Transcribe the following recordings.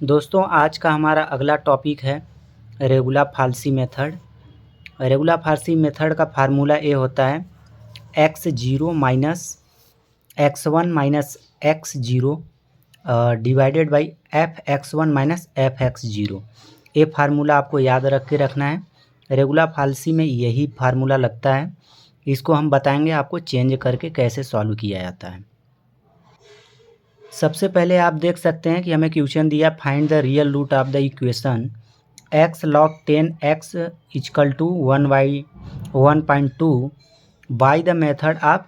दोस्तों आज का हमारा अगला टॉपिक है रेगुला-फाल्सी मेथड। रेगुला-फाल्सी मेथड का फार्मूला ये होता है x0 minus x1 minus x0 divided by f(x1) minus f(x0). ये फार्मूला आपको याद रख के रखना है। रेगुला-फाल्सी में यही फार्मूला लगता है। इसको हम बताएंगे आपको चेंज करके कैसे सॉल्व किया जाता है। सबसे पहले आप देख सकते हैं कि हमें क्वेश्चन दिया find the real root of the equation x log 10x equal to 1/1.2 by the method of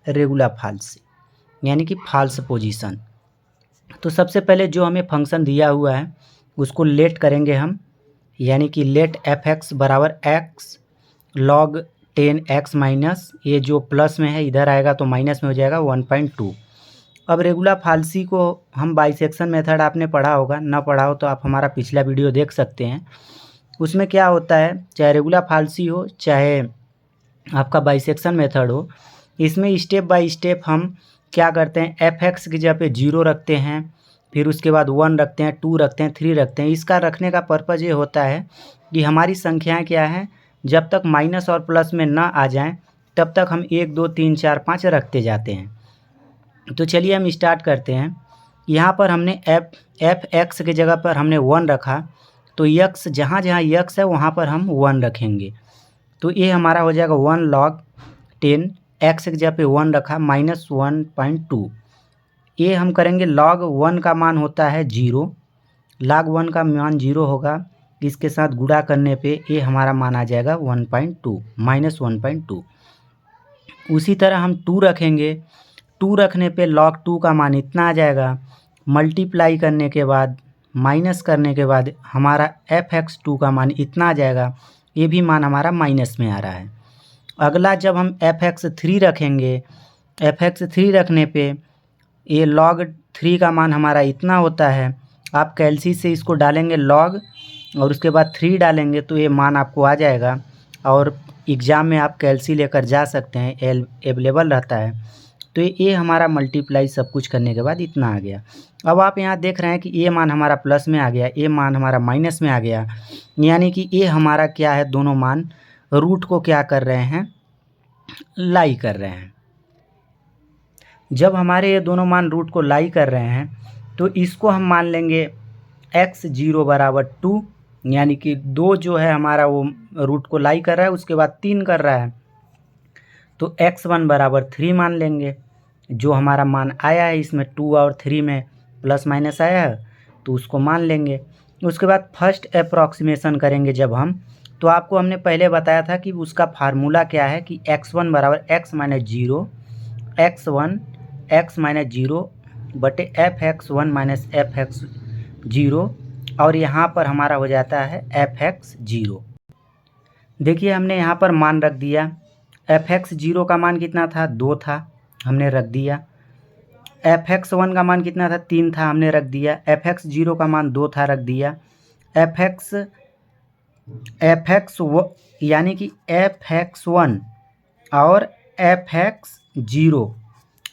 regula falsi, यानी कि फाल्स पोजीशन। तो सबसे पहले जो हमें फंक्शन दिया हुआ है उसको लेट करेंगे हम, यानी कि लेट f(x) बराबर x log 10x माइनस, ये जो प्लस में है इधर आएगा तो माइनस में हो जाएगा 1.2। अब रेगुला-फाल्सी को हम बाइसेक्शन मेथड आपने पढ़ा होगा, ना पढ़ा हो तो आप हमारा पिछला वीडियो देख सकते हैं। उसमें क्या होता है, चाहे रेगुला-फाल्सी हो चाहे आपका बाइसेक्शन मेथड हो, इसमें स्टेप बाय स्टेप हम क्या करते हैं, f(x) की जगह पे 0 रखते हैं, फिर उसके बाद 1 रखते हैं, 2 रखते हैं, 3 रखते हैं। इसका रखने का पर्पज़ ये होता है कि हमारी संख्याएँ क्या हैं, जब तक माइनस और प्लस में ना आ जाएँ तब तक हम 1 2 3 4 5 रखते जाते हैं। तो चलिए हम स्टार्ट करते हैं। यहाँ पर हमने f(x) की जगह पर हमने 1 रखा, तो x जहाँ जहाँ x है वहाँ पर हम 1 रखेंगे। तो ये हमारा हो जाएगा 1 log 10 x की जगह पे 1 रखा माइनस 1.2। ये हम करेंगे log 1 का मान होता है 0, log 1 का मान 0 होगा, इसके साथ गुणा करने पे ये हमारा मान आ जाएगा 1.2 माइनस 1.2। उसी तरह हम 2 रखेंगे, 2 रखने पे log 2 का मान इतना आ जाएगा, मल्टीप्लाई करने के बाद माइनस करने के बाद हमारा f(x2) का मान इतना आ जाएगा, ये भी मान हमारा माइनस में आ रहा है। अगला जब हम f(x3) रखेंगे, f(x3) रखने पे ये log 3 का मान हमारा इतना होता है। आप कैलसी से इसको डालेंगे log और उसके बाद 3 डालेंगे तो ये मान आपको आ जाएगा, और एग्ज़ाम में आप कैलसी लेकर जा सकते हैं, अवेलेबल रहता है। तो ये हमारा मल्टीप्लाई सब कुछ करने के बाद इतना आ गया। अब आप यहाँ देख रहे हैं कि ये मान हमारा प्लस में आ गया, ये मान हमारा माइनस में आ गया, यानी कि ये हमारा क्या है, दोनों मान रूट को क्या कर रहे हैं, लाई कर रहे हैं। जब हमारे ये दोनों मान रूट को लाई कर रहे हैं तो इसको हम मान लेंगे x0 बराबर 2, यानी कि 2 जो है हमारा वो रूट को लाई कर रहा है, उसके बाद 3 कर रहा है, तो x1 बराबर 3 मान लेंगे। जो हमारा मान आया है इसमें 2 और 3 में प्लस माइनस आया है तो उसको मान लेंगे। उसके बाद फर्स्ट अप्रॉक्सीमेशन करेंगे जब हम, तो आपको हमने पहले बताया था कि उसका फार्मूला क्या है कि x1 बराबर x minus 0 x1 x minus 0 बटे f(x1) माइनस f(x0), और यहाँ पर हमारा हो जाता है f(x0). देखिए हमने यहाँ पर मान रख दिया, f(x0) का मान कितना था, 2 था, हमने रख दिया। f(x1) का मान कितना था, 3 था, हमने रख दिया। f(x0) का मान 2 था, रख दिया। यानी कि f(x1) और f(x0)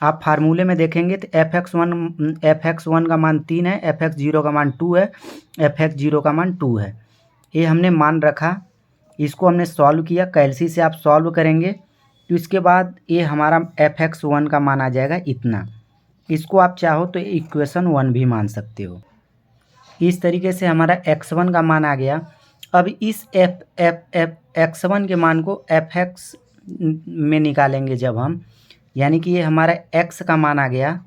आप फार्मूले में देखेंगे तो f(x1) का मान 3 है, f(x0) का मान 2 है, f(x0) का मान 2 है। ये हमने मान रखा, इसको हमने सॉल्व किया, कैलसी से आप सॉल्व करेंगे तो इसके बाद ये हमारा f(x1) का मान आ जाएगा इतना। इसको आप चाहो तो इक्वेशन 1 भी मान सकते हो। इस तरीके से हमारा x1 का मान आ गया। अब इस x1 के मान को f(x) में निकालेंगे जब हम, यानी कि ये हमारा x का मान आ गया,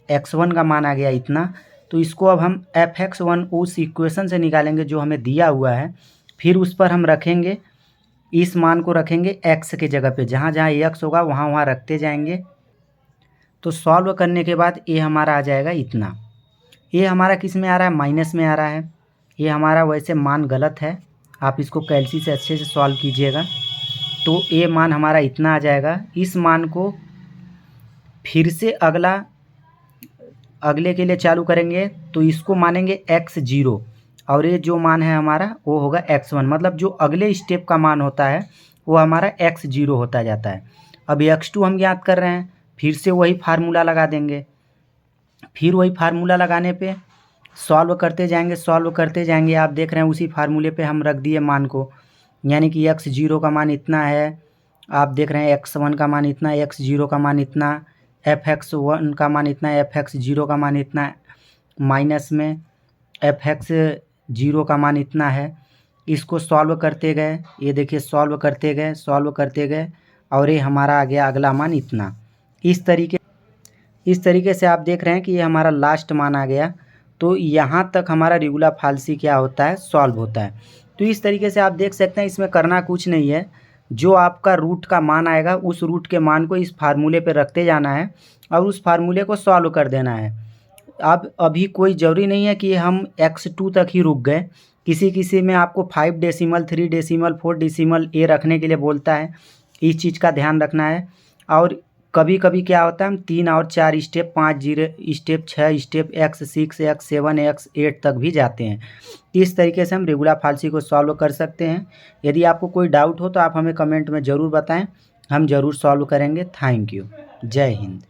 x1 का मान आ गया इतना, तो इसको अब हम f(x1) उस इक्वेशन से निकालेंगे जो हमें दिया हुआ है, फिर उस पर हम रखेंगे, इस मान को रखेंगे x के जगह पे, जहाँ जहाँ x होगा वहाँ वहाँ रखते जाएंगे। तो सॉल्व करने के बाद ये हमारा आ जाएगा इतना। ये हमारा किस में आ रहा है, माइनस में आ रहा है। ये हमारा वैसे मान गलत है, आप इसको कैलसी से अच्छे से सॉल्व कीजिएगा। तो ये मान हमारा इतना आ जाएगा। इस मान को फिर से अगले के लिए चालू करेंगे तो इसको मानेंगे x0, और ये जो मान है हमारा वो होगा x1, मतलब जो अगले स्टेप का मान होता है वो हमारा x0 होता जाता है। अब x2 हम ज्ञात कर रहे हैं, फिर से वही फार्मूला लगा देंगे। फिर वही फार्मूला लगाने पे सॉल्व करते जाएंगे। आप देख रहे हैं उसी फार्मूले पे हम रख दिए मान को, यानी कि x0 का मान इतना है, आप देख रहे हैं x1 का मान इतना, x0 का मान इतना, fx1 का मान इतना, fx0 का मान इतना, माइनस में fx0 का मान इतना है। इसको सॉल्व करते गए, ये देखिए सॉल्व करते गए और ये हमारा आ गया अगला मान इतना। इस तरीके से आप देख रहे हैं कि ये हमारा लास्ट मान आ गया। तो यहाँ तक हमारा रेगुलर फाल्सी क्या होता है, सॉल्व होता है। तो इस तरीके से आप देख सकते हैं, इसमें करना कुछ नहीं है, जो आपका रूट का मान आएगा उस रूट के मान को इस फार्मूले पे रखते जाना है और उस फार्मूले को सॉल्व कर देना है। अब अभी कोई ज़रूरी नहीं है कि हम x2 तक ही रुक गए, किसी में आपको 5 डेसिमल 3 डेसिमल 4 डेसिमल ए रखने के लिए बोलता है, इस चीज़ का ध्यान रखना है। और कभी कभी क्या होता है, हम 3 और 4 step, 5 step, 6 step, x6 x7 x8 तक भी जाते हैं। इस तरीके से हम रेगुलर फाल्सी को सॉल्व कर सकते हैं। यदि आपको कोई डाउट हो तो आप हमें कमेंट में ज़रूर बताएं, हम ज़रूर सॉल्व करेंगे। Thank you. जय हिंद।